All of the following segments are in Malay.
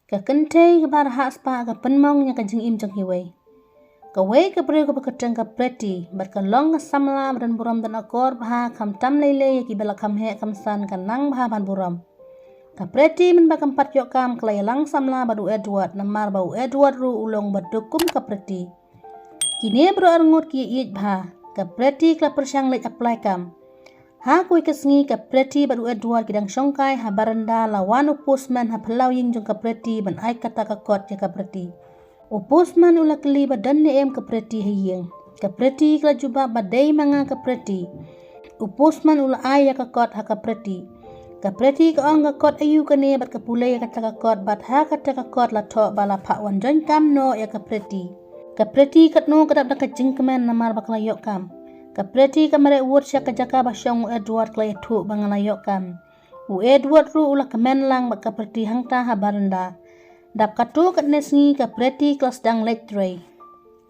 ka kente ka bar ha spa ka penmong nya ka jing im jong hiwei ka wei ka bre ka bakatang ka preti bar ka long ka samla dan buram dan akor bha kam tam lele ki bela kam he kam san ka nang bha ban buram ka preti men ba kam pat yok kam klai lang samla badu Edward namar bau Edward ru ulong badukum ka preti kini bro arngut ki yit bha ka preti ka persyang lek apply kam ha kui kesngi ka preti badu Edward kidang songkai ha baranda lawanu postman ha pelau ying jong ka preti ban ai kata ka kot ya ka preti o postman ula kli badan ne em ka preti hayeng ka preti ka juba badai manga ka preti o postman ula ai ya ka kot ha ka preti ka ong ka kot ayu ka ne bat ka pulai ka ta ka kot bat ha ka ta ka kot la tho bala pha wan jon kam no ya ka preti kat no ka dap ka jing kemen namar bakla yok kam ka preti ka mare word sya ka jaka ba syong Edward klai thu bangala yok kam u Edward ru ula kemen lang bat ka preti hangta ha baranda dap ka tu kat nesngi ka preti kelas dang lecture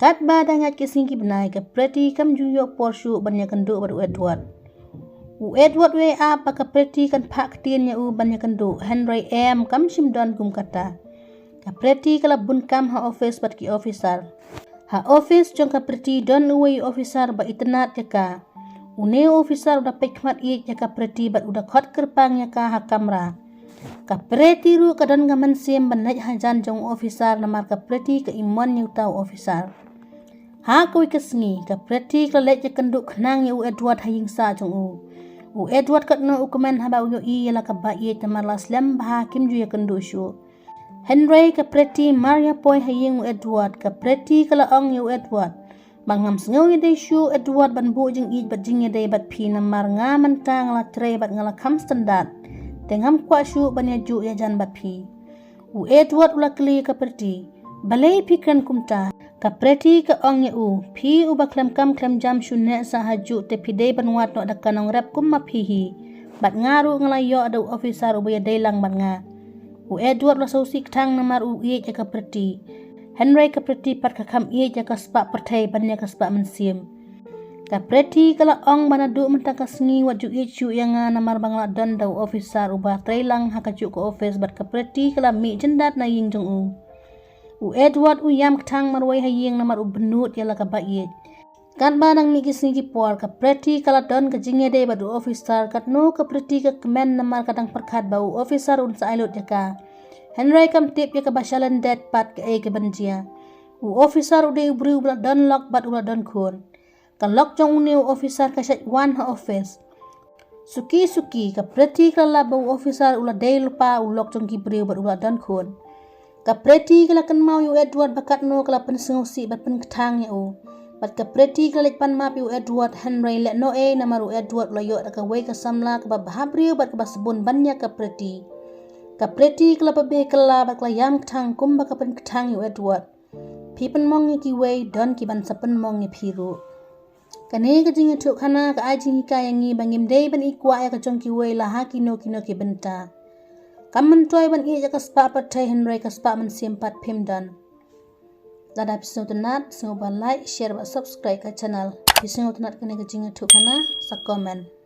kat ba dangat ke singi benai ka preti kam ju yok porshu banya kendu badu Edward u Edward we apa ka preti kan pak tin ya u banya kendu Henry M kam sim don gum kata ka preti kala bun kam ha office bat ki officer ha office jong ka preti don uwe officer ba itnat ya ka une officer udah pekmat i ya ka preti bat udah khot kerpang ya ka ha kamera ka preti ru ka don gaman sim banai hajan jong officer namar ka preti ka imon yu tau officer ha kui kesngi ka preti ka lek ya kenduk khnang ya u Edward haying sa jong u Edward kat no ukumen ha ba u i ya la ka ba i tamar la slam ba kim ju ya kenduk shu Henry ka preti Maria poi haying u Edward ka preti kala ong yu Edward bangam sngau ye dei shu Edward ban bu jing i bat jing ye dei bat pi namar nga mentang la tre bat ngala kam standard tengam kwa shu ban ya ju ya jan bat pi u Edward ula kli ka preti balai pikran kumta ka preti ka ong ye u pi u baklam kam klam jam shu ne sa haju te pi dei ban wat no da kanong rap kum ma pi hi bat ngaru ngala yo ada officer u ya dei lang bat nga u Edward la sosik tang namar u ye ka preti Henry ka preti pat ka kam ye ka spa pertai ban ya ka spa mensim ka preti kala ong bana du menta ka sngi wat ju ye chu yang namar bangla don da officer u ba trailang ha ka ju ko office bat ka preti kala mi jendat na ying jong u Edward u yam tang marwai haying namar u benut ya la ka ba ye kan banang mi kisni ki por ka preti kala don ka jinge de badu officer kat no ka preti ka kemen namar kadang perkhat bau officer un sa ilot jaka Henry kam tip ya ka bashalan dead pat ka e ke banjia u officer u de bru bla don lock bat ula don khon ka lock jong u officer ka shat one ha office suki ka preti kala bau officer ula de lupa u lock jong ki bru bat ula don khon ka preti kala kan mau yu Edward bakat no kala pen sengosi bat pen ketang ya u bat ka preti ka lek pan map yu Edward Henry le no e namaru Edward lo yo ka wei ka samla ka bahabri bat ka basbun banya ka preti kala babe kala bat kala yam tang kum ba ka pen tang yu Edward pi pen mong ki wei don ki ban sapen mong ni phiru kane ka jing thu khana ka ai jing ka yangi bangim dei ban ikwa ya ka jong ki wei la ha ki no ki benta kamen toy ban i ka spa pat thai Henry ka spa man sim pat phim dan Lada pisau tenat, pisau like, share, subscribe ke channel. Pisau tenat kena kecing tu kana, sa komen.